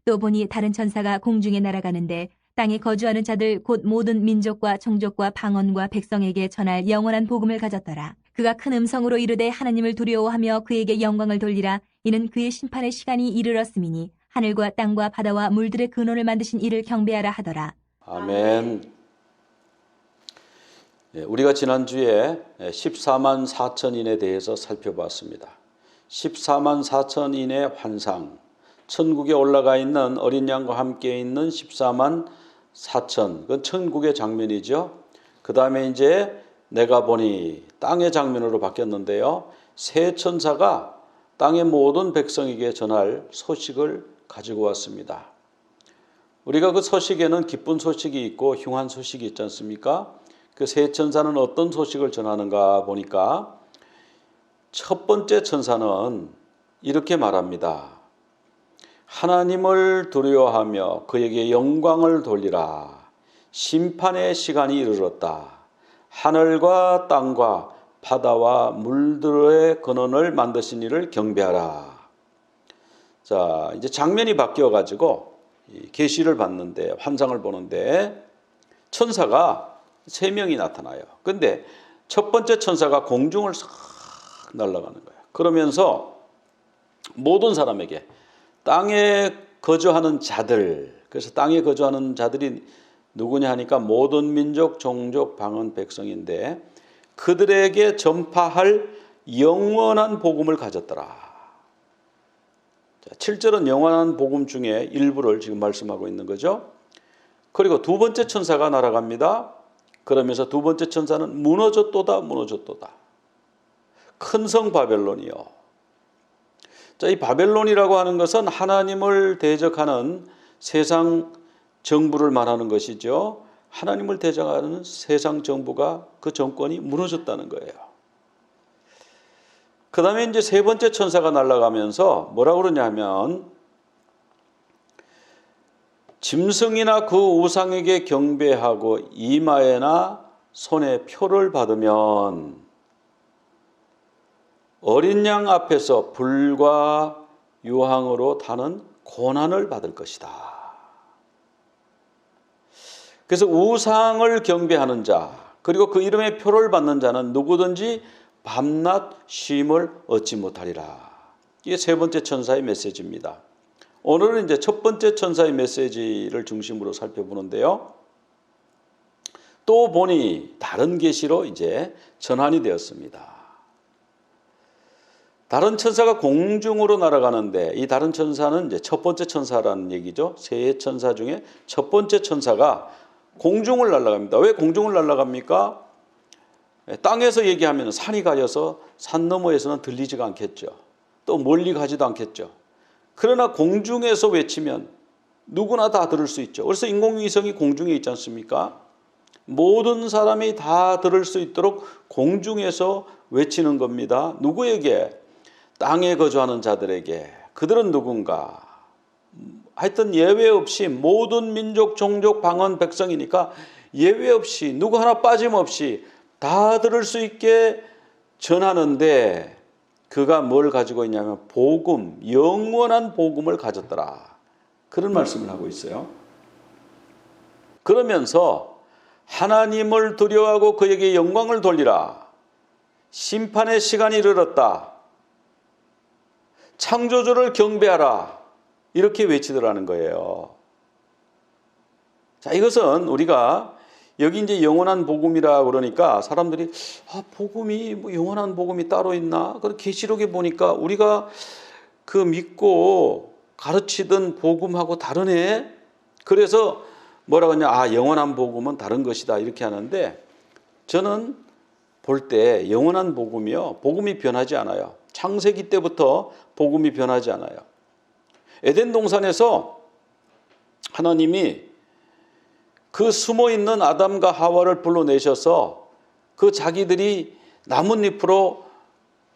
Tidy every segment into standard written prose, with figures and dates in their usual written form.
또 보니 다른 천사가 공중에 날아가는데 땅에 거주하는 자들 곧 모든 민족과 종족과 방언과 백성에게 전할 영원한 복음을 가졌더라. 그가 큰 음성으로 이르되 하나님을 두려워하며 그에게 영광을 돌리라. 이는 그의 심판의 시간이 이르렀음이니 하늘과 땅과 바다와 물들의 근원을 만드신 이를 경배하라 하더라. 아멘. 우리가 지난주에 14만 4천인에 대해서 살펴봤습니다. 14만 4천인의 환상, 천국에 올라가 있는 어린 양과 함께 있는 14만 4천, 그건 천국의 장면이죠. 그 다음에 이제 내가 보니 땅의 장면으로 바뀌었는데요. 새 천사가 땅의 모든 백성에게 전할 소식을 가지고 왔습니다. 우리가 그 소식에는 기쁜 소식이 있고 흉한 소식이 있지 않습니까? 그 새 천사는 어떤 소식을 전하는가 보니까 첫 번째 천사는 이렇게 말합니다. 하나님을 두려워하며 그에게 영광을 돌리라. 심판의 시간이 이르렀다. 하늘과 땅과 바다와 물들의 근원을 만드신 이를 경배하라. 자, 이제 장면이 바뀌어 가지고 계시를 받는데, 환상을 보는데 천사가 3명이 나타나요. 근데 첫 번째 천사가 공중을 싹 날아가는 거예요. 그러면서 모든 사람에게, 땅에 거주하는 자들, 그래서 땅에 거주하는 자들이 누구냐 하니까 모든 민족, 종족, 방언, 백성인데 그들에게 전파할 영원한 복음을 가졌더라. 7절은 영원한 복음 중에 일부를 지금 말씀하고 있는 거죠. 그리고 두 번째 천사가 날아갑니다. 그러면서 두 번째 천사는 무너졌도다, 무너졌도다. 큰 성 바벨론이요. 자, 이 바벨론이라고 하는 것은 하나님을 대적하는 세상 정부를 말하는 것이죠. 하나님을 대적하는 세상 정부가, 그 정권이 무너졌다는 거예요. 그 다음에 이제 세 번째 천사가 날아가면서 뭐라고 그러냐면, 짐승이나 그 우상에게 경배하고 이마에나 손에 표를 받으면 어린 양 앞에서 불과 유황으로 타는 고난을 받을 것이다. 그래서 우상을 경배하는 자, 그리고 그 이름의 표를 받는 자는 누구든지 밤낮 쉼을 얻지 못하리라. 이게 세 번째 천사의 메시지입니다. 오늘은 이제 첫 번째 천사의 메시지를 중심으로 살펴보는데요. 또 보니 다른 계시로 이제 전환이 되었습니다. 다른 천사가 공중으로 날아가는데, 이 다른 천사는 이제 첫 번째 천사라는 얘기죠. 세 천사 중에 첫 번째 천사가 공중을 날아갑니다. 왜 공중을 날아갑니까? 땅에서 얘기하면 산이 가려서 산 너머에서는 들리지가 않겠죠. 또 멀리 가지도 않겠죠. 그러나 공중에서 외치면 누구나 다 들을 수 있죠. 그래서 인공위성이 공중에 있지 않습니까? 모든 사람이 다 들을 수 있도록 공중에서 외치는 겁니다. 누구에게? 땅에 거주하는 자들에게. 그들은 누군가? 하여튼 예외 없이 모든 민족, 종족, 방언, 백성이니까 예외 없이 누구 하나 빠짐없이 다 들을 수 있게 전하는데, 그가 뭘 가지고 있냐면 복음, 영원한 복음을 가졌더라. 그런 말씀을 하고 있어요. 그러면서 하나님을 두려워하고 그에게 영광을 돌리라. 심판의 시간이 이르렀다. 창조주를 경배하라. 이렇게 외치더라는 거예요. 자, 이것은 우리가 여기 이제 영원한 복음이라 그러니까 사람들이 복음이 뭐 영원한 복음이 따로 있나? 그 계시록에 보니까 우리가 그 믿고 가르치던 복음하고 다르네. 그래서 뭐라고 하냐? 영원한 복음은 다른 것이다. 이렇게 하는데, 저는 볼 때 영원한 복음이요, 복음이 변하지 않아요. 창세기 때부터 복음이 변하지 않아요. 에덴 동산에서 하나님이 그 숨어있는 아담과 하와를 불러내셔서 그 자기들이 나뭇잎으로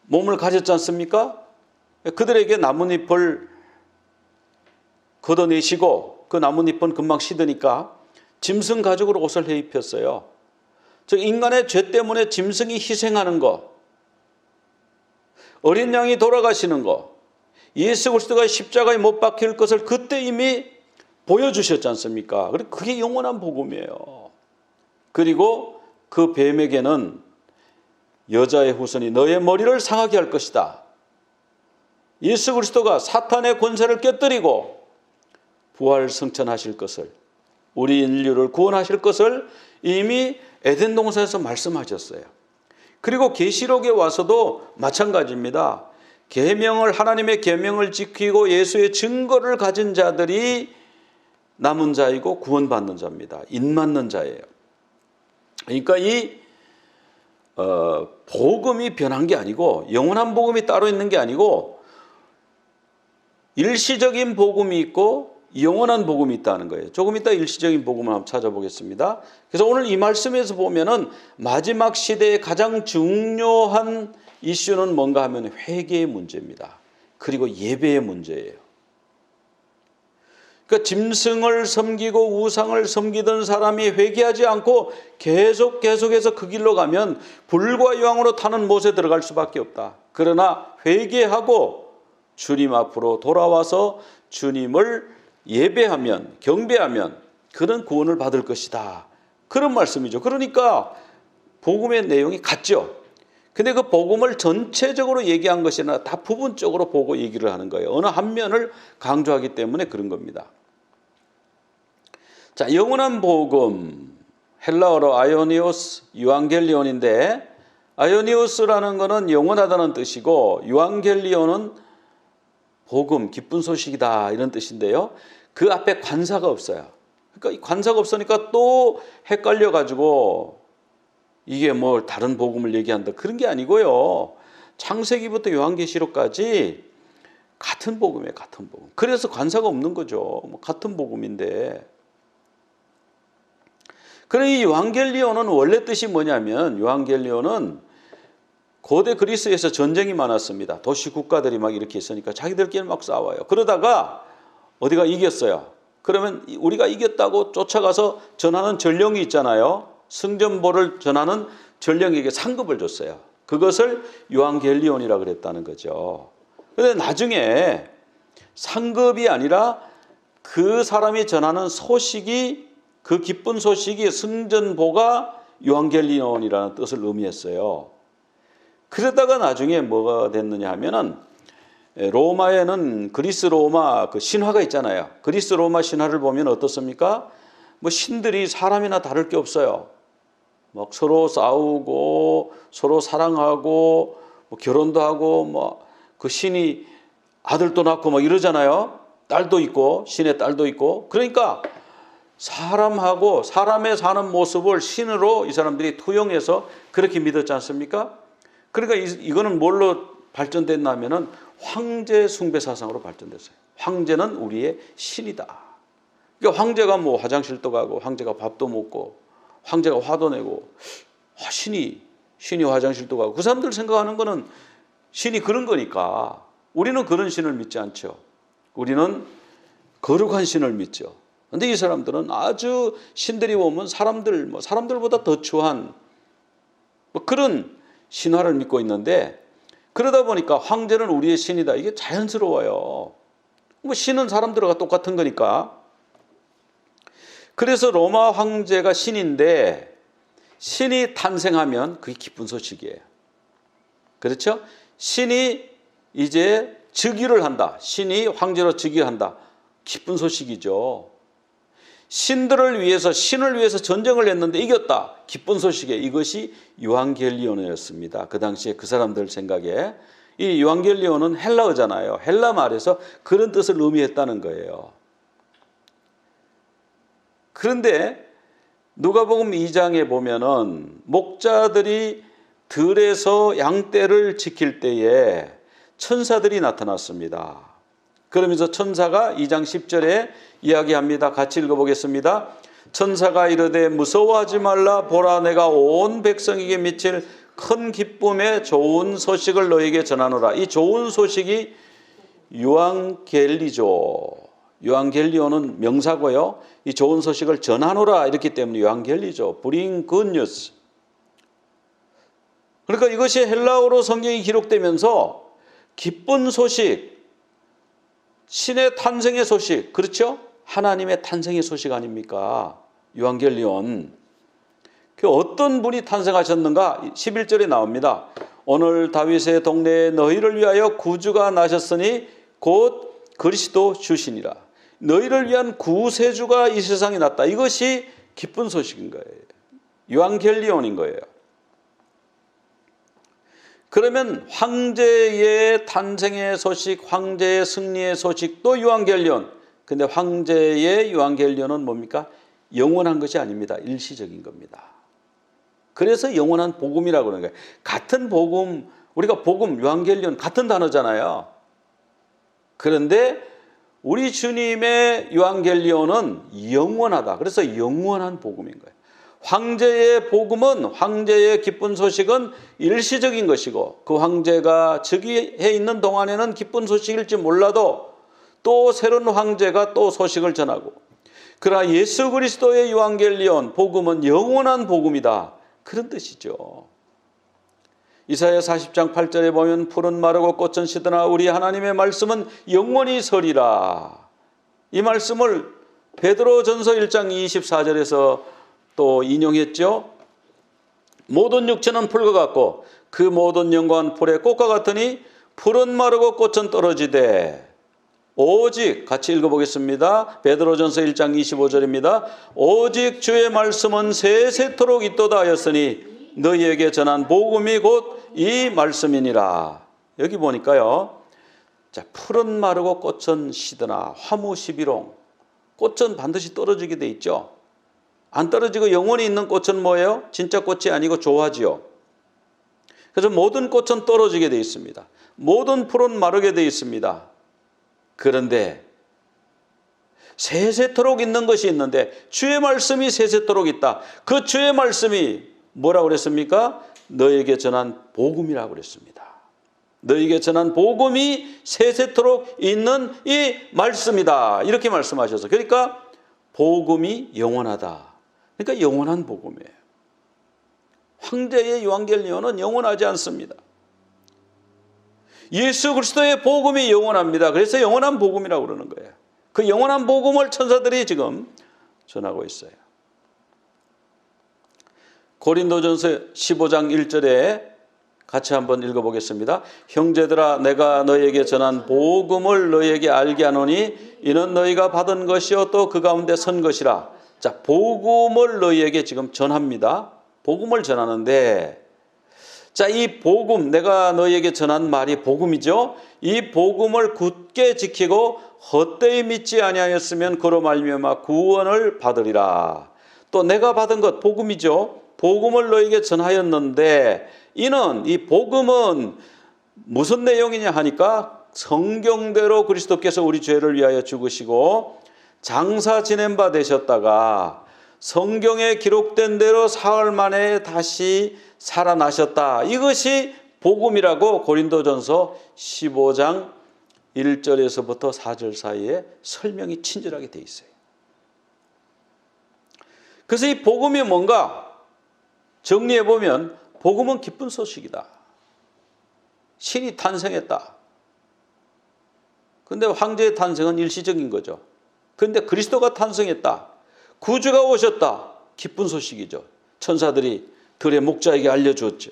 몸을 가졌지 않습니까? 그들에게 나뭇잎을 걷어내시고, 그 나뭇잎은 금방 시드니까 짐승 가죽으로 옷을 해 입혔어요. 즉 인간의 죄 때문에 짐승이 희생하는 것, 어린 양이 돌아가시는 것, 예수 그리스도가 십자가에 못 박힐 것을 그때 이미 보여주셨지 않습니까? 그게 영원한 복음이에요. 그리고 그 뱀에게는 여자의 후손이 너의 머리를 상하게 할 것이다. 예수 그리스도가 사탄의 권세를 깨뜨리고 부활 승천하실 것을, 우리 인류를 구원하실 것을 이미 에덴 동산에서 말씀하셨어요. 그리고 계시록에 와서도 마찬가지입니다. 하나님의 계명을 지키고 예수의 증거를 가진 자들이 남은 자이고 구원받는 자입니다. 인맞는 자예요. 그러니까 이 복음이 변한 게 아니고, 영원한 복음이 따로 있는 게 아니고, 일시적인 복음이 있고 영원한 복음이 있다는 거예요. 조금 이따 일시적인 복음을 한번 찾아보겠습니다. 그래서 오늘 이 말씀에서 보면은 마지막 시대의 가장 중요한 이슈는 뭔가 하면 회개의 문제입니다. 그리고 예배의 문제예요. 그러니까 짐승을 섬기고 우상을 섬기던 사람이 회개하지 않고 계속해서 그 길로 가면 불과 유황으로 타는 못에 들어갈 수밖에 없다. 그러나 회개하고 주님 앞으로 돌아와서 주님을 예배하면, 경배하면 그런 구원을 받을 것이다. 그런 말씀이죠. 그러니까 복음의 내용이 같죠. 근데 그 복음을 전체적으로 얘기한 것이 아니라 다 부분적으로 보고 얘기를 하는 거예요. 어느 한 면을 강조하기 때문에 그런 겁니다. 자, 영원한 복음, 헬라어로 아이오니오스, 유앙겔리온인데, 아이오니오스라는 것은 영원하다는 뜻이고 유앙겔리온은 복음, 기쁜 소식이다 이런 뜻인데요. 그 앞에 관사가 없어요. 그러니까 이 관사가 없으니까 또 헷갈려가지고 이게 뭐 다른 복음을 얘기한다 그런 게 아니고요. 창세기부터 요한계시록까지 같은 복음이에요. 같은 복음. 그래서 관사가 없는 거죠. 뭐 같은 복음인데. 그럼 이 요한겔리온은 원래 뜻이 뭐냐면, 요한겔리온은 고대 그리스에서 전쟁이 많았습니다. 도시 국가들이 막 이렇게 있으니까 자기들끼리 막 싸워요. 그러다가 어디가 이겼어요. 그러면 우리가 이겼다고 쫓아가서 전하는 전령이 있잖아요. 승전보를 전하는 전령에게 상급을 줬어요. 그것을 요한겔리온이라 그랬다는 거죠. 그런데 나중에 상급이 아니라 그 사람이 전하는 소식이, 그 기쁜 소식이, 승전보가 요한겔리온이라는 뜻을 의미했어요. 그러다가 나중에 뭐가 됐느냐 하면은, 로마에는 그리스 로마 그 신화가 있잖아요. 그리스 로마 신화를 보면 어떻습니까? 뭐 신들이 사람이나 다를 게 없어요. 막 서로 싸우고 서로 사랑하고 뭐 결혼도 하고 뭐 그 신이 아들도 낳고 막 이러잖아요. 딸도 있고 신의 딸도 있고. 그러니까 사람하고 사람의 사는 모습을 신으로 이 사람들이 투영해서 그렇게 믿었지 않습니까? 그러니까 이거는 뭘로 발전됐냐면은 황제 숭배 사상으로 발전됐어요. 황제는 우리의 신이다. 그러니까 황제가 뭐 화장실도 가고 황제가 밥도 먹고 황제가 화도 내고 신이 화장실도 가고, 그 사람들 생각하는 거는 신이 그런 거니까 우리는 그런 신을 믿지 않죠. 우리는 거룩한 신을 믿죠. 그런데 이 사람들은 아주 신들이 오면 사람들보다 더 추한 뭐 그런 신화를 믿고 있는데, 그러다 보니까 황제는 우리의 신이다. 이게 자연스러워요. 뭐 신은 사람들과 똑같은 거니까. 그래서 로마 황제가 신인데, 신이 탄생하면 그게 기쁜 소식이에요. 그렇죠? 신이 이제 즉위를 한다. 신이 황제로 즉위를 한다. 기쁜 소식이죠. 신을 위해서 전쟁을 했는데 이겼다. 기쁜 소식에, 이것이 유앙겔리온이었습니다. 그 당시에 그 사람들 생각에. 이 유앙겔리온은 헬라어잖아요. 헬라 말에서 그런 뜻을 의미했다는 거예요. 그런데 누가복음 2장에 보면은 목자들이 들에서 양떼를 지킬 때에 천사들이 나타났습니다. 그러면서 천사가 2장 10절에 이야기합니다. 같이 읽어보겠습니다. 천사가 이르되 무서워하지 말라. 보라, 내가 온 백성에게 미칠 큰 기쁨의 좋은 소식을 너에게 전하노라. 이 좋은 소식이 유앙겔리죠. 유앙겔리오는 명사고요. 이 좋은 소식을 전하노라 이렇기 때문에 유앙겔리죠. Bring good news. 그러니까 이것이 헬라어로 성경이 기록되면서 기쁜 소식, 신의 탄생의 소식, 그렇죠? 하나님의 탄생의 소식 아닙니까? 요한계시록. 그 어떤 분이 탄생하셨는가? 11절에 나옵니다. 오늘 다윗의 동네에 너희를 위하여 구주가 나셨으니 곧 그리스도 주시니라. 너희를 위한 구세주가 이 세상에 났다. 이것이 기쁜 소식인 거예요. 요한계시록인 거예요. 그러면 황제의 탄생의 소식, 황제의 승리의 소식도 요한계시록. 근데 황제의 요한계시록은 뭡니까? 영원한 것이 아닙니다. 일시적인 겁니다. 그래서 영원한 복음이라고 그러는 거예요. 같은 복음, 우리가 복음, 요한계시록 같은 단어잖아요. 그런데 우리 주님의 요한계시록은 영원하다. 그래서 영원한 복음인 거예요. 황제의 복음은, 황제의 기쁜 소식은 일시적인 것이고, 그 황제가 즉위해 있는 동안에는 기쁜 소식일지 몰라도 또 새로운 황제가 또 소식을 전하고, 그러나 예수 그리스도의 요한계시록 복음은 영원한 복음이다. 그런 뜻이죠. 이사야 40장 8절에 보면 푸른 마르고 꽃은 시드나 우리 하나님의 말씀은 영원히 서리라. 이 말씀을 베드로전서 1장 24절에서 또 인용했죠. 모든 육체는 풀과 같고 그 모든 영광은 풀의 꽃과 같으니 푸른 마르고 꽃은 떨어지되 오직, 같이 읽어보겠습니다. 베드로전서 1장 25절입니다. 오직 주의 말씀은 세세토록 있도다 하였으니 너희에게 전한 복음이 곧 이 말씀이니라. 여기 보니까요, 자, 푸른 마르고 꽃은 시드나 화무 시비롱. 꽃은 반드시 떨어지게 돼 있죠. 안 떨어지고 영원히 있는 꽃은 뭐예요? 진짜 꽃이 아니고 조화지요. 그래서 모든 꽃은 떨어지게 돼 있습니다. 모든 풀은 마르게 돼 있습니다. 그런데 세세토록 있는 것이 있는데 주의 말씀이 세세토록 있다. 그 주의 말씀이 뭐라고 그랬습니까? 너에게 전한 복음이라고 그랬습니다. 너에게 전한 복음이 세세토록 있는 이 말씀이다. 이렇게 말씀하셔서, 그러니까 복음이 영원하다. 그러니까 영원한 복음이에요. 황제의 요한계시록은 영원하지 않습니다. 예수 그리스도의 복음이 영원합니다. 그래서 영원한 복음이라고 그러는 거예요. 그 영원한 복음을 천사들이 지금 전하고 있어요. 고린도전서 15장 1절에 같이 한번 읽어보겠습니다. 형제들아 내가 너희에게 전한 복음을 너희에게 알게 하노니 이는 너희가 받은 것이요 또 그 가운데 선 것이라. 자, 복음을 너희에게 지금 전합니다. 복음을 전하는데, 자, 이 복음, 내가 너희에게 전한 말이 복음이죠. 이 복음을 굳게 지키고 헛되이 믿지 아니하였으면 그로 말미암아 구원을 받으리라. 또 내가 받은 것 복음이죠. 복음을 너희에게 전하였는데, 이는 이 복음은 무슨 내용이냐 하니까 성경대로 그리스도께서 우리 죄를 위하여 죽으시고 장사 지낸 바 되셨다가 성경에 기록된 대로 사흘 만에 다시 살아나셨다. 이것이 복음이라고 고린도전서 15장 1절에서부터 4절 사이에 설명이 친절하게 돼 있어요. 그래서 이 복음이 뭔가 정리해 보면 복음은 기쁜 소식이다. 신이 탄생했다. 그런데 황제의 탄생은 일시적인 거죠. 그런데 그리스도가 탄생했다. 구주가 오셨다. 기쁜 소식이죠. 천사들이 들의 목자에게 알려줬죠.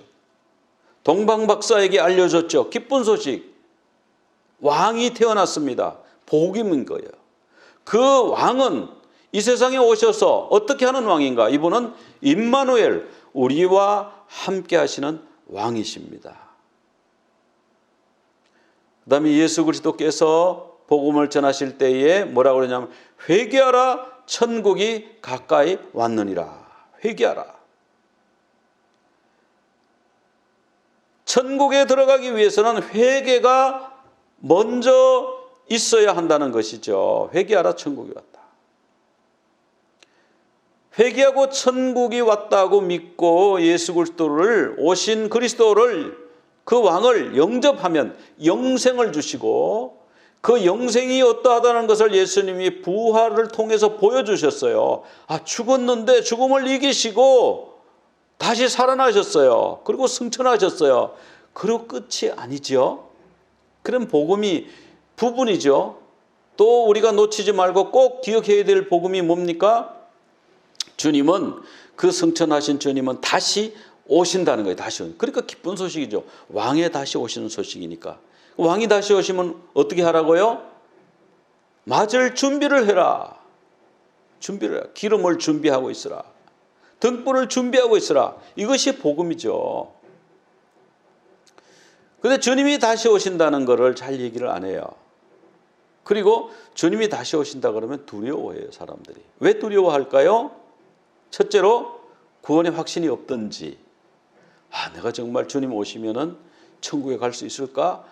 동방박사에게 알려줬죠. 기쁜 소식. 왕이 태어났습니다. 복임인 거예요. 그 왕은 이 세상에 오셔서 어떻게 하는 왕인가? 이분은 임마누엘, 우리와 함께 하시는 왕이십니다. 그 다음에 예수 그리스도께서 복음을 전하실 때에 뭐라고 그러냐면 회개하라, 천국이 가까이 왔느니라. 회개하라. 천국에 들어가기 위해서는 회개가 먼저 있어야 한다는 것이죠. 회개하라, 천국이 왔다. 회개하고 천국이 왔다고 믿고 예수 그리스도를, 오신 그리스도를, 그 왕을 영접하면 영생을 주시고, 그 영생이 어떠하다는 것을 예수님이 부활을 통해서 보여주셨어요. 아, 죽었는데 죽음을 이기시고 다시 살아나셨어요. 그리고 승천하셨어요. 그리고 끝이 아니죠. 그럼 복음이 부분이죠. 또 우리가 놓치지 말고 꼭 기억해야 될 복음이 뭡니까? 주님은, 그 승천하신 주님은 다시 오신다는 거예요. 다시 오신. 그러니까 기쁜 소식이죠. 왕의 다시 오시는 소식이니까. 왕이 다시 오시면 어떻게 하라고요? 맞을 준비를 해라. 준비를 해라. 기름을 준비하고 있으라. 등불을 준비하고 있으라. 이것이 복음이죠. 그런데 주님이 다시 오신다는 것을 잘 얘기를 안 해요. 그리고 주님이 다시 오신다 그러면 두려워해요, 사람들이. 왜 두려워할까요? 첫째로 구원의 확신이 없든지, 내가 정말 주님 오시면은 천국에 갈 수 있을까?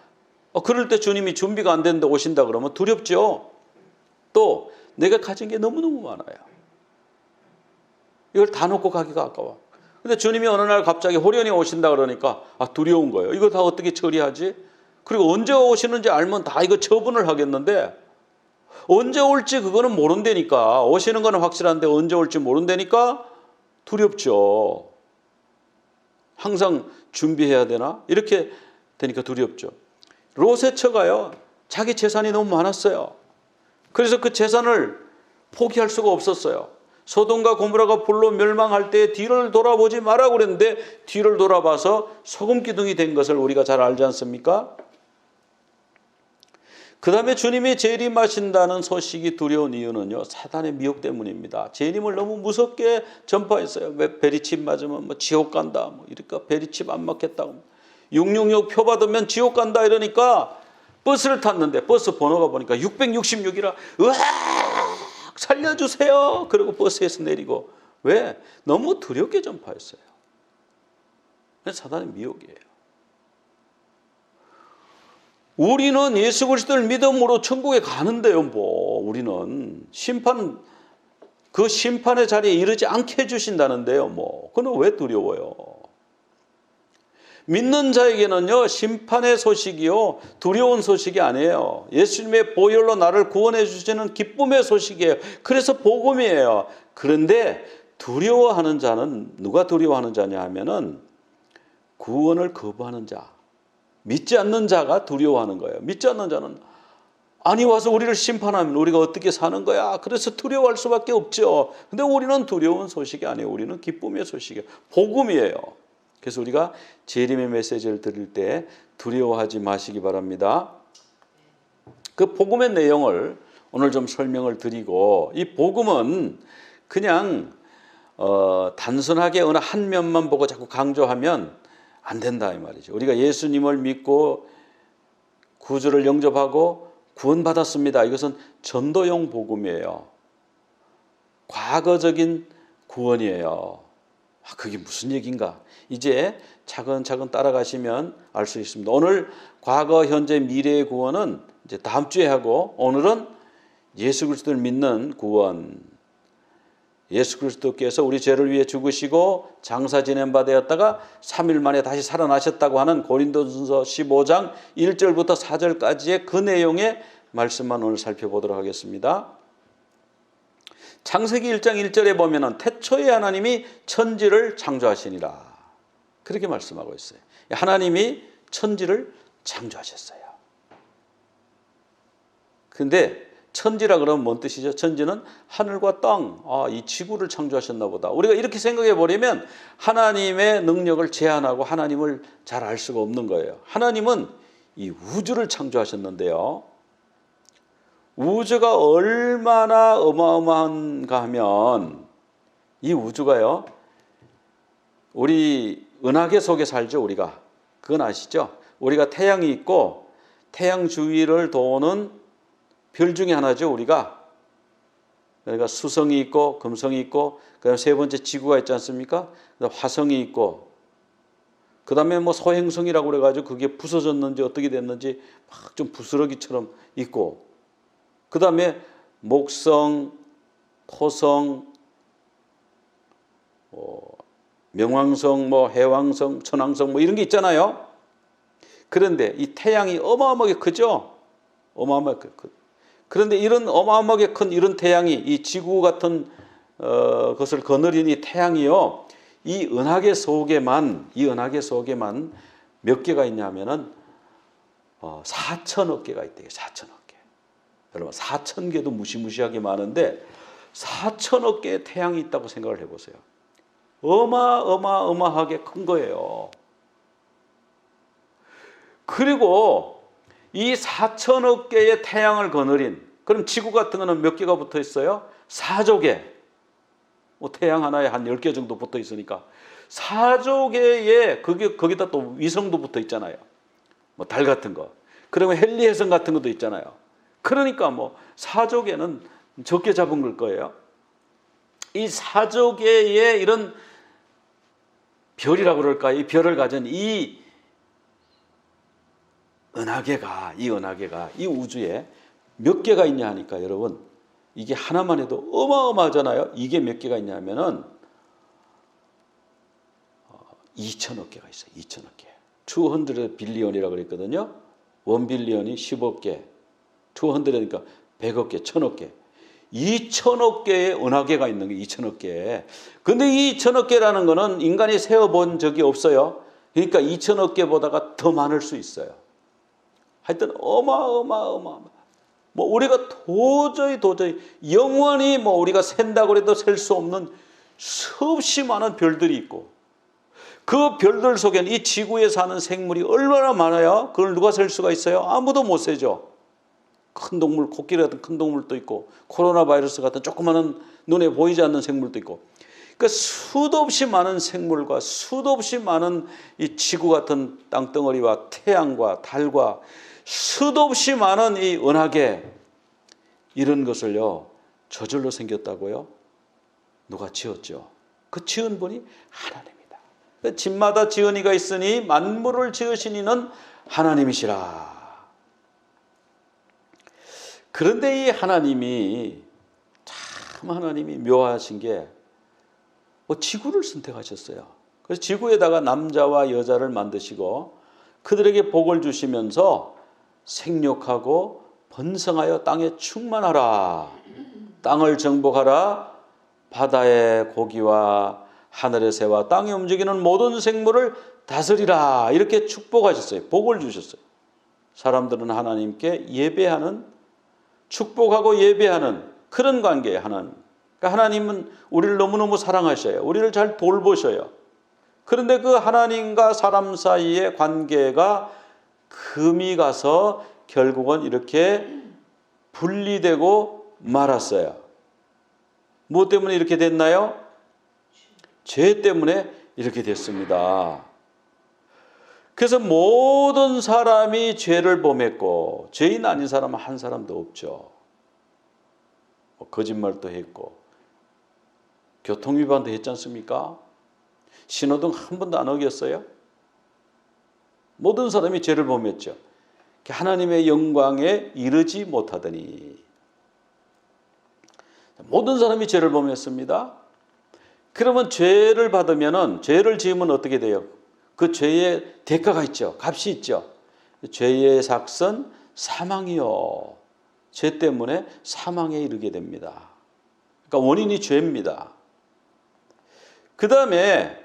그럴 때 주님이 준비가 안 됐는데 오신다 그러면 두렵죠. 또 내가 가진 게 너무너무 많아요. 이걸 다 놓고 가기가 아까워. 근데 주님이 어느 날 갑자기 호련히 오신다 그러니까 두려운 거예요. 이거 다 어떻게 처리하지? 그리고 언제 오시는지 알면 다 이거 처분을 하겠는데, 언제 올지 그거는 모른다니까. 오시는 건 확실한데 언제 올지 모른다니까 두렵죠. 항상 준비해야 되나? 이렇게 되니까 두렵죠. 롯의 처가요, 자기 재산이 너무 많았어요. 그래서 그 재산을 포기할 수가 없었어요. 소돔과 고모라가 불로 멸망할 때 뒤를 돌아보지 마라 그랬는데 뒤를 돌아봐서 소금 기둥이 된 것을 우리가 잘 알지 않습니까? 그 다음에 주님이 재림하신다는 소식이 두려운 이유는요, 사단의 미혹 때문입니다. 재림을 너무 무섭게 전파했어요. 왜 베리칩 맞으면 지옥 간다, 이러니까 베리칩 안 맞겠다고, 666 표 받으면 지옥 간다 이러니까 버스를 탔는데 버스 번호가 보니까 666이라 으악 살려주세요. 그리고 버스에서 내리고. 왜? 너무 두렵게 전파했어요. 사단의 미혹이에요. 우리는 예수 그리스도를 믿음으로 천국에 가는데요. 우리는 그 심판의 자리에 이르지 않게 해주신다는데요. 그건 왜 두려워요? 믿는 자에게는요, 심판의 소식이요, 두려운 소식이 아니에요. 예수님의 보혈로 나를 구원해 주시는 기쁨의 소식이에요. 그래서 복음이에요. 그런데 두려워하는 자는, 누가 두려워하는 자냐 하면은 구원을 거부하는 자, 믿지 않는 자가 두려워하는 거예요. 믿지 않는 자는 아니 와서 우리를 심판하면 우리가 어떻게 사는 거야? 그래서 두려워할 수밖에 없죠. 근데 우리는 두려운 소식이 아니에요. 우리는 기쁨의 소식이에요. 복음이에요. 그래서 우리가 재림의 메시지를 들을 때 두려워하지 마시기 바랍니다. 그 복음의 내용을 오늘 좀 설명을 드리고, 이 복음은 그냥 단순하게 어느 한 면만 보고 자꾸 강조하면 안 된다 이 말이죠. 우리가 예수님을 믿고 구주를 영접하고 구원받았습니다. 이것은 전도용 복음이에요. 과거적인 구원이에요. 그게 무슨 얘기인가? 이제 차근차근 따라가시면 알 수 있습니다. 오늘 과거, 현재, 미래의 구원은 이제 다음 주에 하고, 오늘은 예수 그리스도를 믿는 구원. 예수 그리스도께서 우리 죄를 위해 죽으시고 장사 지낸 바 되었다가 3일 만에 다시 살아나셨다고 하는 고린도전서 15장 1절부터 4절까지의 그 내용의 말씀만 오늘 살펴보도록 하겠습니다. 창세기 1장 1절에 보면은 태초에 하나님이 천지를 창조하시니라, 그렇게 말씀하고 있어요. 하나님이 천지를 창조하셨어요. 근데 천지라 그러면 뭔 뜻이죠? 천지는 하늘과 땅, 이 지구를 창조하셨나 보다. 우리가 이렇게 생각해 버리면 하나님의 능력을 제한하고 하나님을 잘 알 수가 없는 거예요. 하나님은 이 우주를 창조하셨는데요, 우주가 얼마나 어마어마한가 하면, 이 우주가요, 우리 은하계 속에 살죠, 우리가. 그건 아시죠? 우리가 태양이 있고 태양 주위를 도는 별 중에 하나죠, 우리가. 그러니까 수성이 있고 금성이 있고, 그다음에 세 번째 지구가 있지 않습니까? 화성이 있고, 그다음에 소행성이라고 그래가지고 그게 부서졌는지 어떻게 됐는지 막 좀 부스러기처럼 있고, 그다음에 목성, 토성, 명왕성, 해왕성, 천왕성 이런 게 있잖아요. 그런데 이 태양이 어마어마하게 크죠. 어마어마하게 크. 그런데 이런 어마어마하게 큰 이런 태양이, 이 지구 같은 것을 거느린 이 태양이요, 이 은하계 속에만 몇 개가 있냐면은 4천억 개가 있대요. 4천억 개. 여러분 4천 개도 무시무시하게 많은데 4천억 개의 태양이 있다고 생각을 해보세요. 어마어마하게 큰 거예요. 그리고 이 4천억 개의 태양을 거느린, 그럼 지구 같은 거는 몇 개가 붙어 있어요? 4조 개. 뭐 태양 하나에 한 10개 정도 붙어 있으니까 4조 개의 거기다 또 위성도 붙어 있잖아요. 뭐 달 같은 거. 그러면 헨리 해성 같은 것도 있잖아요. 그러니까 뭐 4조 개는 적게 잡은 걸 거예요. 이 4조 개의 이런 별이라고 그럴까? 이 별을 가진 이 은하계가 이 우주에 몇 개가 있냐 하니까 여러분, 이게 하나만 해도 어마어마하잖아요. 이게 몇 개가 있냐면은 2천억 개가 있어요. 2천억 개. 200 빌리언이라고 그랬거든요. 1 빌리언이 10억 개. 200이니까 100억 개, 1000억 개. 2천억 개의 은하계가 있는 게 2천억 개. 근데 이 2천억 개라는 거는 인간이 세어본 적이 없어요. 그러니까 2천억 개보다가 더 많을 수 있어요. 하여튼 어마어마. 뭐 우리가 도저히 영원히 뭐 우리가 샌다고 해도 셀 수 없는 수없이 많은 별들이 있고, 그 별들 속에는 이 지구에 사는 생물이 얼마나 많아요? 그걸 누가 셀 수가 있어요? 아무도 못 세죠. 큰 동물, 코끼리 같은 큰 동물도 있고, 코로나 바이러스 같은 조그마한 눈에 보이지 않는 생물도 있고, 그러니까 수도 없이 많은 생물과 수도 없이 많은 이 지구 같은 땅덩어리와 태양과 달과 수도 없이 많은 이 은하계, 이런 것을요 저절로 생겼다고요? 누가 지었죠? 그 지은 분이 하나님입니다. 집마다 지은이가 있으니 만물을 지으신 이는 하나님이시라. 그런데 이 하나님이 묘하신 게 지구를 선택하셨어요. 그래서 지구에다가 남자와 여자를 만드시고 그들에게 복을 주시면서 생육하고 번성하여 땅에 충만하라. 땅을 정복하라. 바다의 고기와 하늘의 새와 땅에 움직이는 모든 생물을 다스리라. 이렇게 축복하셨어요. 복을 주셨어요. 사람들은 하나님께 예배하는, 축복하고 예배하는 그런 관계예요. 하나님. 그러니까 하나님은 우리를 너무너무 사랑하셔요. 우리를 잘 돌보셔요. 그런데 그 하나님과 사람 사이의 관계가 금이 가서 결국은 이렇게 분리되고 말았어요. 무엇 때문에 이렇게 됐나요? 죄 때문에 이렇게 됐습니다. 그래서 모든 사람이 죄를 범했고, 죄인 아닌 사람은 한 사람도 없죠. 거짓말도 했고, 교통위반도 했지 않습니까? 신호등 한 번도 안 어겼어요? 모든 사람이 죄를 범했죠. 하나님의 영광에 이르지 못하더니, 모든 사람이 죄를 범했습니다. 그러면 죄를 받으면은, 죄를 지으면 어떻게 돼요? 그 죄의 대가가 있죠. 값이 있죠. 죄의 삭선 사망이요. 죄 때문에 사망에 이르게 됩니다. 그러니까 원인이 죄입니다. 그 다음에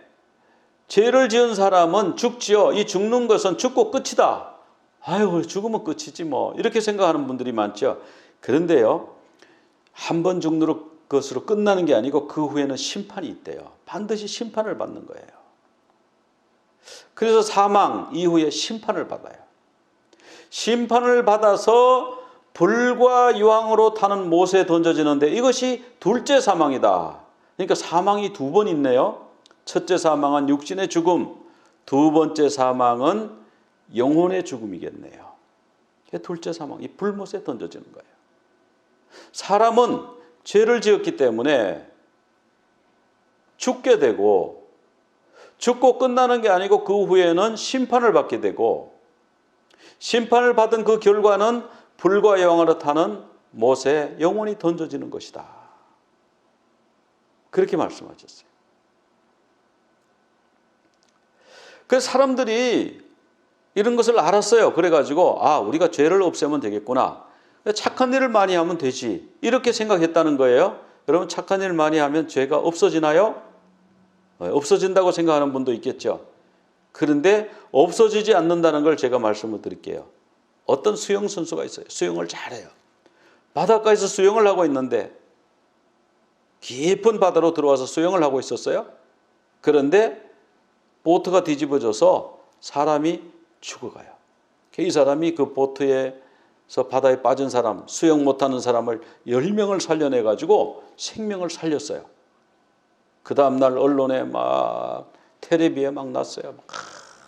죄를 지은 사람은 죽지요. 이 죽는 것은 죽고 끝이다. 아유, 죽으면 끝이지 뭐. 이렇게 생각하는 분들이 많죠. 그런데요, 한 번 죽는 것으로 끝나는 게 아니고 그 후에는 심판이 있대요. 반드시 심판을 받는 거예요. 그래서 사망 이후에 심판을 받아요. 심판을 받아서 불과 유황으로 타는 못에 던져지는데 이것이 둘째 사망이다. 그러니까 사망이 두 번 있네요. 첫째 사망은 육신의 죽음, 두 번째 사망은 영혼의 죽음이겠네요. 둘째 사망, 이 불못에 던져지는 거예요. 사람은 죄를 지었기 때문에 죽게 되고, 죽고 끝나는 게 아니고 그 후에는 심판을 받게 되고, 심판을 받은 그 결과는 불과 여왕으로 타는 못에 영혼이 던져지는 것이다. 그렇게 말씀하셨어요. 그래서 사람들이 이런 것을 알았어요. 그래가지고 우리가 죄를 없애면 되겠구나. 착한 일을 많이 하면 되지. 이렇게 생각했다는 거예요. 여러분, 착한 일 많이 하면 죄가 없어지나요? 없어진다고 생각하는 분도 있겠죠. 그런데 없어지지 않는다는 걸 제가 말씀을 드릴게요. 어떤 수영 선수가 있어요. 수영을 잘해요. 바닷가에서 수영을 하고 있는데 깊은 바다로 들어와서 수영을 하고 있었어요. 그런데 보트가 뒤집어져서 사람이 죽어가요. 이 사람이 그 보트에서 바다에 빠진 사람, 수영 못하는 사람을 10명을 살려내가지고 생명을 살렸어요. 그 다음날 언론에 막 텔레비에 막 났어요.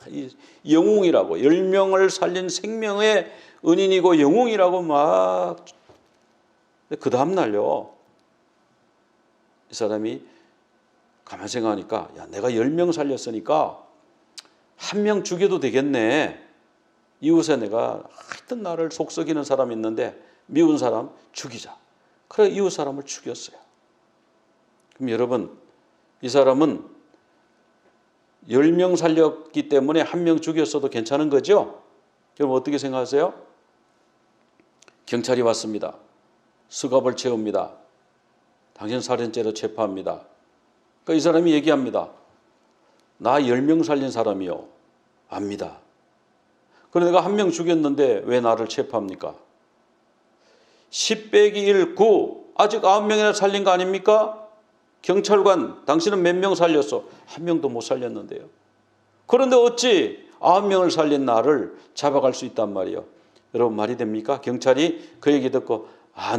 이 영웅이라고, 10명을 살린 생명의 은인이고 영웅이라고 막. 그 다음날요, 이 사람이 가만히 생각하니까, 야, 내가 10명 살렸으니까 1명 죽여도 되겠네. 이웃에 내가 하여튼 나를 속썩이는 사람이 있는데 미운 사람 죽이자. 그래 이웃 사람을 죽였어요. 그럼 여러분, 이 사람은 10명 살렸기 때문에 1명 죽였어도 괜찮은 거죠? 여러분 어떻게 생각하세요? 경찰이 왔습니다. 수갑을 채웁니다. 당신 살인죄로 체포합니다. 그러니까 이 사람이 얘기합니다. 나 10명 살린 사람이요. 압니다. 그런데 내가 1명 죽였는데 왜 나를 체포합니까? 10 빼기 1, 9. 아직 9명이나 살린 거 아닙니까? 경찰관, 당신은 몇 명 살렸어? 1명도 못 살렸는데요. 그런데 어찌 9명을 살린 나를 잡아갈 수 있단 말이에요. 여러분 말이 됩니까? 경찰이 그 얘기 듣고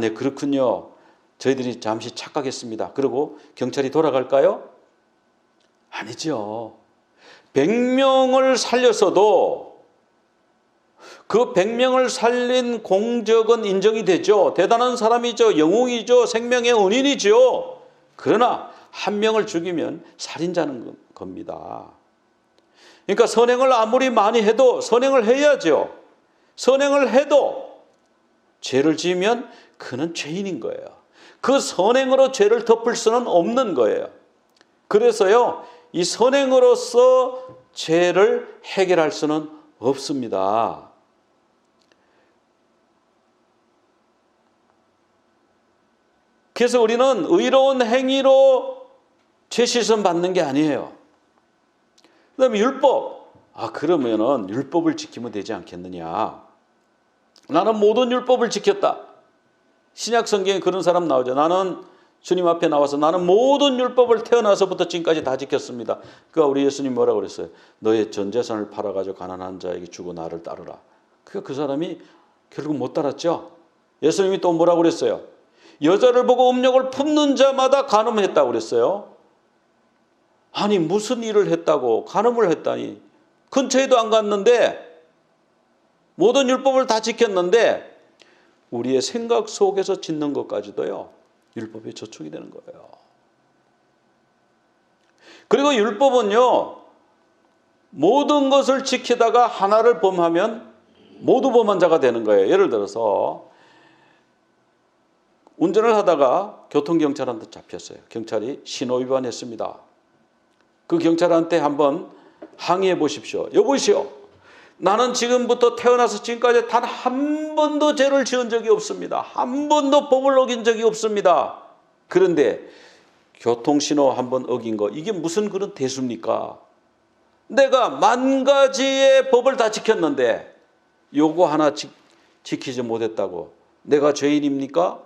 네 그렇군요. 저희들이 잠시 착각했습니다. 그리고 경찰이 돌아갈까요? 아니죠. 100명을 살렸어도 그 100명을 살린 공적은 인정이 되죠. 대단한 사람이죠. 영웅이죠. 생명의 은인이죠. 그러나 1명을 죽이면 살인자는 겁니다. 그러니까 선행을 아무리 많이 해도 선행을 해야죠. 선행을 해도 죄를 지으면 그는 죄인인 거예요. 그 선행으로 죄를 덮을 수는 없는 거예요. 그래서요, 이 선행으로서 죄를 해결할 수는 없습니다. 그래서 우리는 의로운 행위로 죄 씻음 받는 게 아니에요. 그 다음에 율법. 그러면은 율법을 지키면 되지 않겠느냐. 나는 모든 율법을 지켰다. 신약 성경에 그런 사람 나오죠. 나는 주님 앞에 나와서 나는 모든 율법을 태어나서부터 지금까지 다 지켰습니다. 그러니까 우리 예수님 뭐라고 그랬어요? 너의 전 재산을 팔아가지고 가난한 자에게 주고 나를 따르라. 그 사람이 결국 못 따랐죠. 예수님이 또 뭐라고 그랬어요? 여자를 보고 음욕을 품는 자마다 간음했다고 그랬어요. 아니 무슨 일을 했다고 간음을 했다니. 근처에도 안 갔는데 모든 율법을 다 지켰는데 우리의 생각 속에서 짓는 것까지도요, 율법에 저촉이 되는 거예요. 그리고 율법은요, 모든 것을 지키다가 하나를 범하면 모두 범한 자가 되는 거예요. 예를 들어서 운전을 하다가 교통경찰한테 잡혔어요. 경찰이 신호 위반했습니다. 그 경찰한테 한번 항의해 보십시오. 여보시오, 나는 지금부터 태어나서 지금까지 단 한 번도 죄를 지은 적이 없습니다. 한 번도 법을 어긴 적이 없습니다. 그런데 교통신호 한 번 어긴 거, 이게 무슨 그런 대수입니까? 내가 10,000가지의 법을 다 지켰는데 요거 하나 지키지 못했다고 내가 죄인입니까?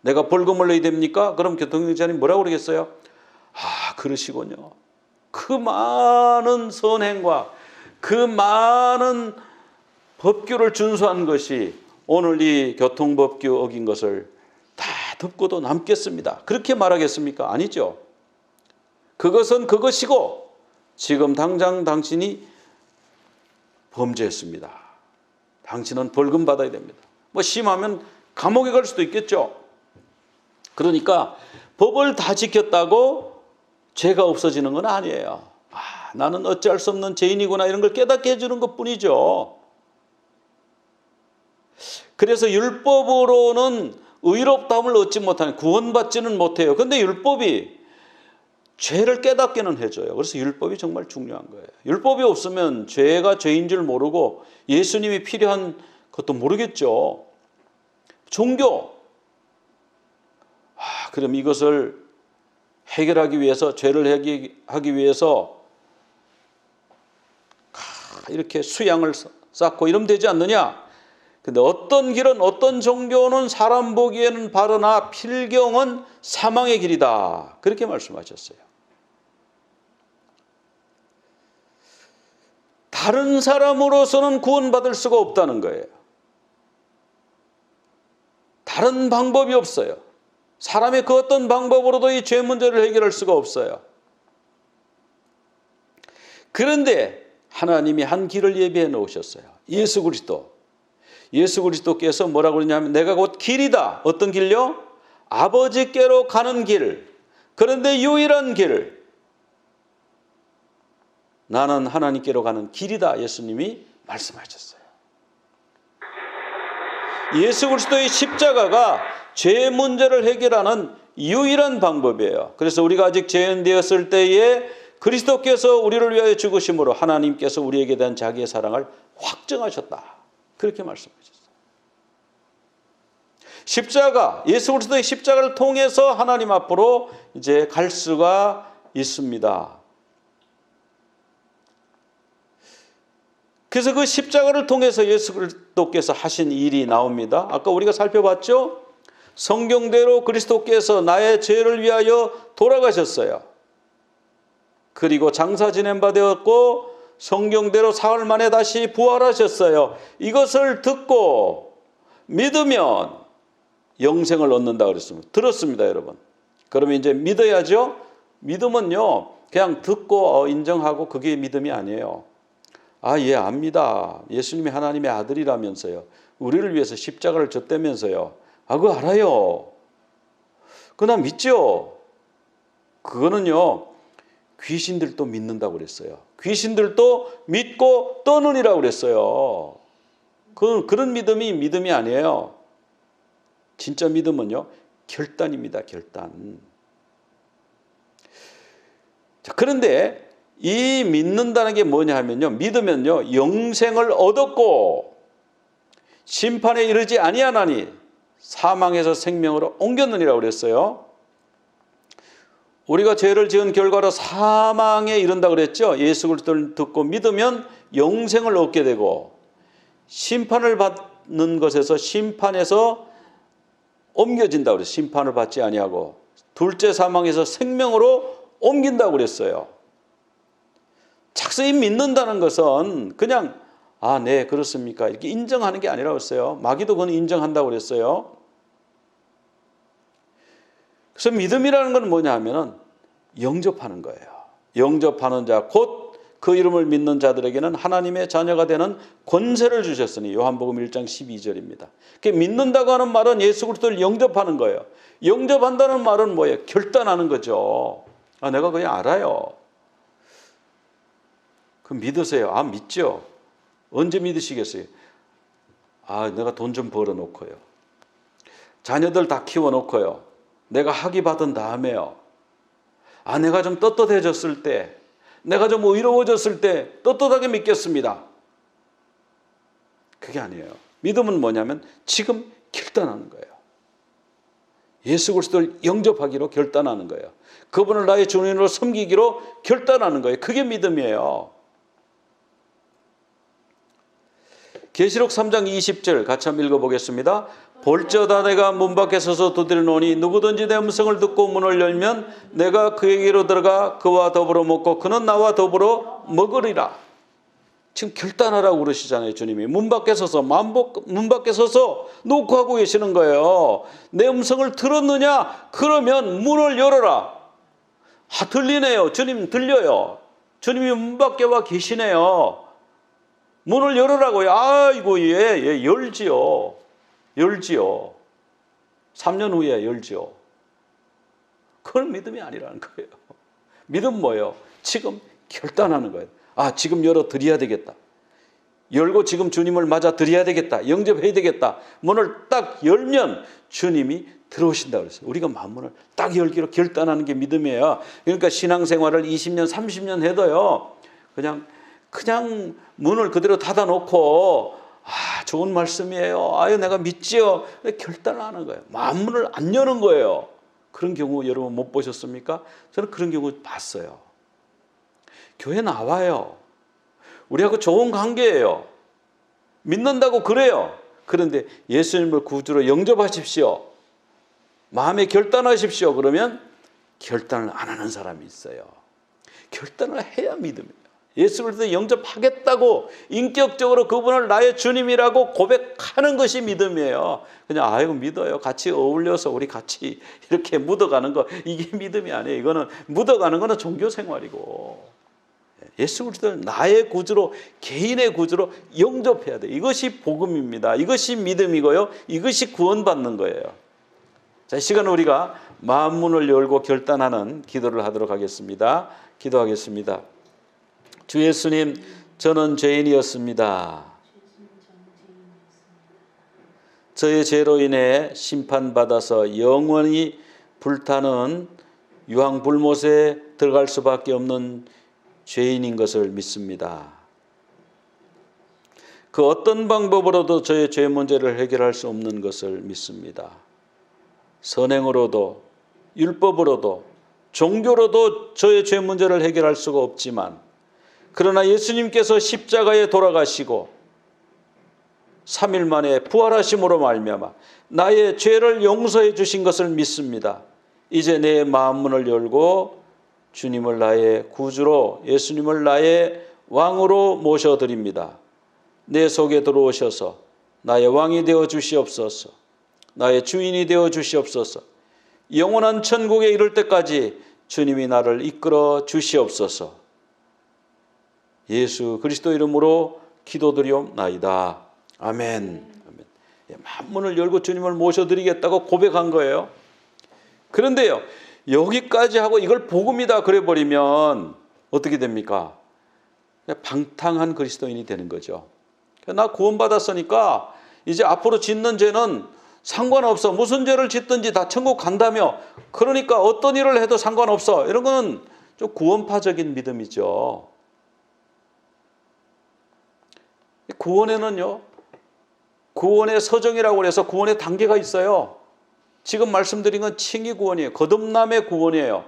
내가 벌금을 내야 됩니까? 그럼 교통경찰이 뭐라고 그러겠어요? 그러시군요. 그 많은 선행과 그 많은 법규를 준수한 것이 오늘 이 교통법규 어긴 것을 다 덮고도 남겠습니다. 그렇게 말하겠습니까? 아니죠. 그것은 그것이고 지금 당장 당신이 범죄했습니다. 당신은 벌금 받아야 됩니다. 뭐 심하면 감옥에 갈 수도 있겠죠. 그러니까 법을 다 지켰다고 죄가 없어지는 건 아니에요. 나는 어찌할 수 없는 죄인이구나 이런 걸 깨닫게 해주는 것뿐이죠. 그래서 율법으로는 의롭다함을 얻지 못하는, 구원받지는 못해요. 그런데 율법이 죄를 깨닫게는 해줘요. 그래서 율법이 정말 중요한 거예요. 율법이 없으면 죄가 죄인 줄 모르고 예수님이 필요한 것도 모르겠죠. 종교. 그럼 이것을 해결하기 위해서, 죄를 해결하기 위해서 이렇게 수양을 쌓고 이러면 되지 않느냐? 근데 어떤 길은, 어떤 종교는 사람 보기에는 바르나 필경은 사망의 길이다. 그렇게 말씀하셨어요. 다른 사람으로서는 구원받을 수가 없다는 거예요. 다른 방법이 없어요. 사람의 그 어떤 방법으로도 이 죄 문제를 해결할 수가 없어요. 그런데 하나님이 한 길을 예비해 놓으셨어요. 예수 그리스도. 예수 그리스도께서 뭐라고 그러냐면 내가 곧 길이다. 어떤 길요? 아버지께로 가는 길. 그런데 유일한 길. 나는 하나님께로 가는 길이다. 예수님이 말씀하셨어요. 예수 그리스도의 십자가가 죄 문제를 해결하는 유일한 방법이에요. 그래서 우리가 아직 죄인 되었을 때에 그리스도께서 우리를 위하여 죽으심으로 하나님께서 우리에게 대한 자기의 사랑을 확증하셨다. 그렇게 말씀하셨어요. 십자가, 예수 그리스도의 십자가를 통해서 하나님 앞으로 이제 갈 수가 있습니다. 그래서 그 십자가를 통해서 예수 그리스도께서 하신 일이 나옵니다. 아까 우리가 살펴봤죠? 성경대로 그리스도께서 나의 죄를 위하여 돌아가셨어요. 그리고 장사 지낸 바 되었고 성경대로 사흘 만에 다시 부활하셨어요. 이것을 듣고 믿으면 영생을 얻는다 그랬습니다. 들었습니다, 여러분. 그러면 이제 믿어야죠. 믿음은요, 그냥 듣고 인정하고 그게 믿음이 아니에요. 아, 예, 압니다. 예수님이 하나님의 아들이라면서요. 우리를 위해서 십자가를 졌다면서요. 아, 그거 알아요. 그거 나 믿죠. 그거는요, 귀신들도 믿는다고 그랬어요. 귀신들도 믿고 떠느니라고 그랬어요. 그런 믿음이 믿음이 아니에요. 진짜 믿음은요, 결단입니다. 결단. 자, 그런데 이 믿는다는 게 뭐냐 하면요, 믿으면요 영생을 얻었고 심판에 이르지 아니하나니 사망에서 생명으로 옮겼느니라고 그랬어요. 우리가 죄를 지은 결과로 사망에 이른다 그랬죠. 예수 그리스도를 듣고 믿으면 영생을 얻게 되고 심판을 받는 것에서 심판에서 옮겨진다고 그랬어요. 심판을 받지 아니하고 둘째 사망에서 생명으로 옮긴다고 그랬어요. 착성이 믿는다는 것은 그냥 아, 네, 그렇습니까? 이렇게 인정하는 게 아니라고 했어요. 마귀도 그건 인정한다고 그랬어요. 그래서 믿음이라는 건 뭐냐 하면은 영접하는 거예요. 영접하는 자, 곧 그 이름을 믿는 자들에게는 하나님의 자녀가 되는 권세를 주셨으니 요한복음 1장 12절입니다. 믿는다고 하는 말은 예수 그리스도를 영접하는 거예요. 영접한다는 말은 뭐예요? 결단하는 거죠. 아, 내가 그냥 알아요. 그럼 믿으세요. 아, 믿죠. 언제 믿으시겠어요? 아, 내가 돈 좀 벌어놓고요. 자녀들 다 키워놓고요. 내가 학위 받은 다음에요. 아, 내가 좀 떳떳해졌을 때, 내가 좀 의로워졌을 때 떳떳하게 믿겠습니다. 그게 아니에요. 믿음은 뭐냐면 지금 결단하는 거예요. 예수 그리스도를 영접하기로 결단하는 거예요. 그분을 나의 주님으로 섬기기로 결단하는 거예요. 그게 믿음이에요. 계시록 3장 20절 같이 한번 읽어보겠습니다. 볼지어다 내가 문 밖에 서서 두드리노니 누구든지 내 음성을 듣고 문을 열면 내가 그에게로 들어가 그와 더불어 먹고 그는 나와 더불어 먹으리라. 지금 결단하라고 그러시잖아요. 주님이 문 밖에 서서 문 밖에 서서 놓고 하고 계시는 거예요. 내 음성을 들었느냐? 그러면 문을 열어라. 아, 들리네요. 주님 들려요. 주님이 문 밖에 와 계시네요. 문을 열으라고요. 아이고, 예, 열지요. 열지요. 3년 후에 열지요. 그건 믿음이 아니라는 거예요. 믿음 뭐예요? 지금 결단하는 거예요. 아, 지금 열어드려야 되겠다. 열고 지금 주님을 맞아 드려야 되겠다. 영접해야 되겠다. 문을 딱 열면 주님이 들어오신다고 그랬어요. 우리가 마음문을 딱 열기로 결단하는 게 믿음이에요. 그러니까 신앙생활을 20년, 30년 해도요. 그냥 문을 그대로 닫아놓고 아, 좋은 말씀이에요. 아유, 내가 믿지요. 결단을 하는 거예요. 마음문을 안 여는 거예요. 그런 경우 여러분 못 보셨습니까? 저는 그런 경우 봤어요. 교회 나와요. 우리하고 좋은 관계예요. 믿는다고 그래요. 그런데 예수님을 구주로 영접하십시오. 마음에 결단하십시오. 그러면 결단을 안 하는 사람이 있어요. 결단을 해야 믿음이에요. 예수 그리스도 영접하겠다고 인격적으로 그분을 나의 주님이라고 고백하는 것이 믿음이에요. 그냥 아이고 믿어요. 같이 어울려서 우리 같이 이렇게 묻어가는 거, 이게 믿음이 아니에요. 이거는 묻어가는 거는 종교 생활이고, 예수 그리스도를 나의 구주로, 개인의 구주로 영접해야 돼요. 이것이 복음입니다. 이것이 믿음이고요. 이것이 구원받는 거예요. 자, 이 시간 우리가 마음 문을 열고 결단하는 기도를 하도록 하겠습니다. 기도하겠습니다. 주 예수님, 저는 죄인이었습니다. 저의 죄로 인해 심판받아서 영원히 불타는 유황불못에 들어갈 수밖에 없는 죄인인 것을 믿습니다. 그 어떤 방법으로도 저의 죄 문제를 해결할 수 없는 것을 믿습니다. 선행으로도 율법으로도 종교로도 저의 죄 문제를 해결할 수가 없지만, 그러나 예수님께서 십자가에 돌아가시고 3일 만에 부활하심으로 말미암아 나의 죄를 용서해 주신 것을 믿습니다. 이제 내 마음 문을 열고 주님을 나의 구주로, 예수님을 나의 왕으로 모셔드립니다. 내 속에 들어오셔서 나의 왕이 되어 주시옵소서. 나의 주인이 되어 주시옵소서. 영원한 천국에 이를 때까지 주님이 나를 이끌어 주시옵소서. 예수 그리스도 이름으로 기도드리옵나이다. 아멘. 아멘. 만문을 열고 주님을 모셔드리겠다고 고백한 거예요. 그런데요, 여기까지 하고 이걸 복음이다 그래버리면 어떻게 됩니까? 방탕한 그리스도인이 되는 거죠. 나 구원받았으니까 이제 앞으로 짓는 죄는 상관없어. 무슨 죄를 짓든지 다 천국 간다며. 그러니까 어떤 일을 해도 상관없어. 이런 거는 좀 구원파적인 믿음이죠. 구원에는요, 구원의 서정이라고 해서 구원의 단계가 있어요. 지금 말씀드린 건 칭의 구원이에요. 거듭남의 구원이에요.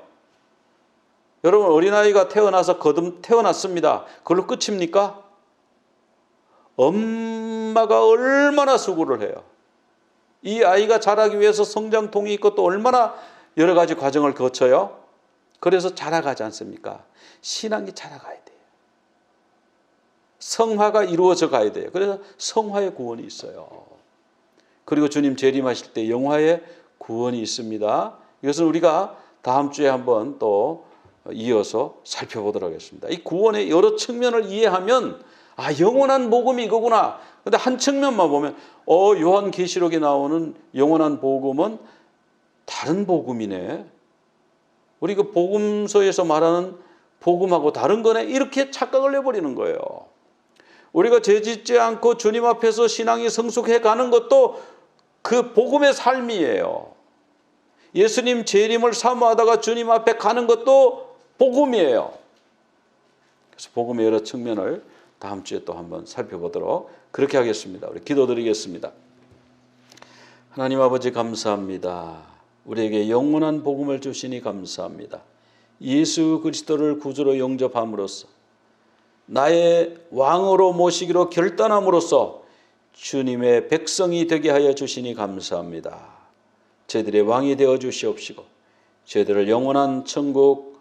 여러분, 어린아이가 태어나서 태어났습니다. 그걸로 끝입니까? 엄마가 얼마나 수고를 해요. 이 아이가 자라기 위해서 성장통이 있고 또 얼마나 여러 가지 과정을 거쳐요. 그래서 자라가지 않습니까? 신앙이 자라가야 돼요. 성화가 이루어져 가야 돼요. 그래서 성화의 구원이 있어요. 그리고 주님 재림하실 때 영화의 구원이 있습니다. 이것은 우리가 다음 주에 한번 또 이어서 살펴보도록 하겠습니다. 이 구원의 여러 측면을 이해하면 영원한 복음이 이거구나. 근데 한 측면만 보면 요한계시록에 나오는 영원한 복음은 다른 복음이네. 우리 그 복음서에서 말하는 복음하고 다른 거네. 이렇게 착각을 해버리는 거예요. 우리가 죄 짓지 않고 주님 앞에서 신앙이 성숙해 가는 것도 그 복음의 삶이에요. 예수님 재림을 사모하다가 주님 앞에 가는 것도 복음이에요. 그래서 복음의 여러 측면을 다음 주에 또 한번 살펴보도록 그렇게 하겠습니다. 우리 기도드리겠습니다. 하나님 아버지 감사합니다. 우리에게 영원한 복음을 주시니 감사합니다. 예수 그리스도를 구주로 영접함으로써 나의 왕으로 모시기로 결단함으로써 주님의 백성이 되게 하여 주시니 감사합니다. 저희들의 왕이 되어 주시옵시고 저희들을 영원한 천국으로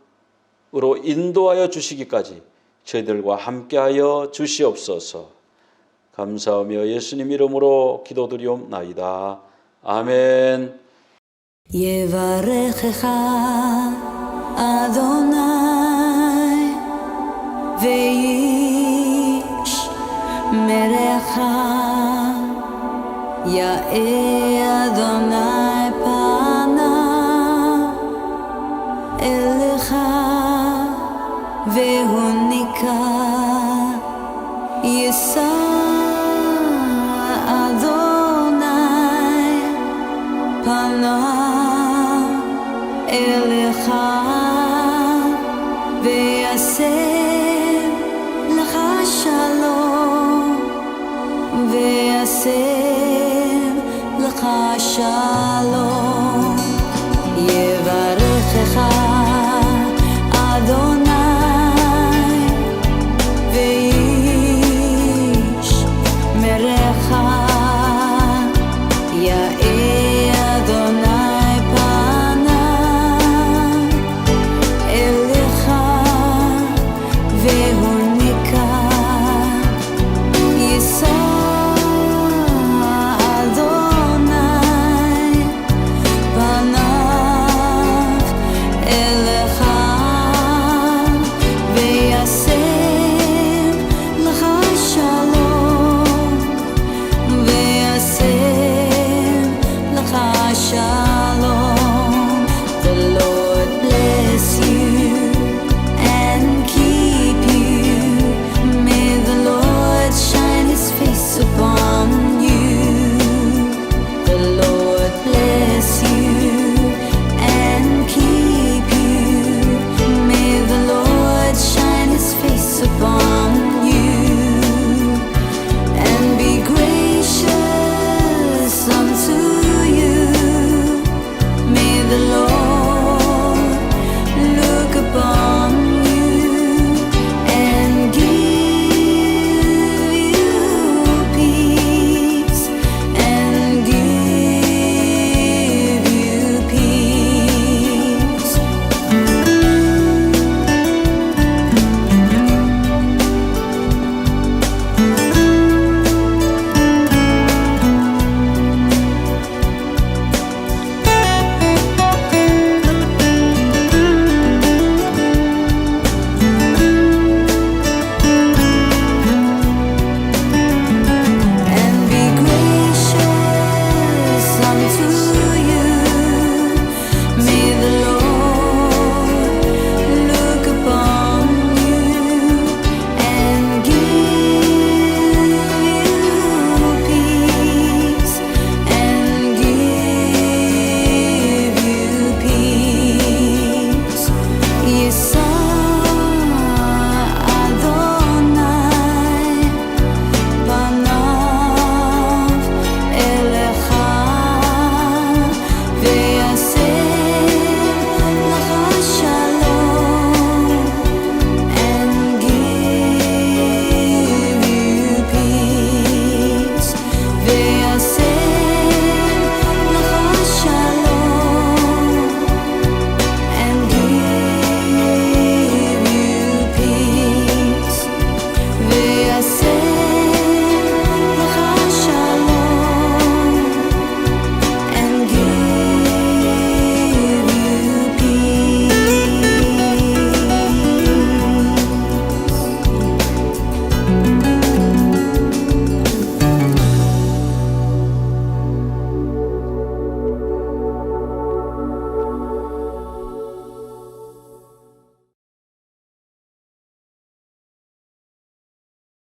인도하여 주시기까지 저희들과 함께하여 주시옵소서. 감사하며 예수님 이름으로 기도드리옵나이다. 아멘. יברכך אדוני וישמרך יאר אדוני פניו אליך והוניקה יישא אדוני פניו אליך ויעשה לך שלום ויעשה לך שלום יברכך אדוני וישמרך Shalom.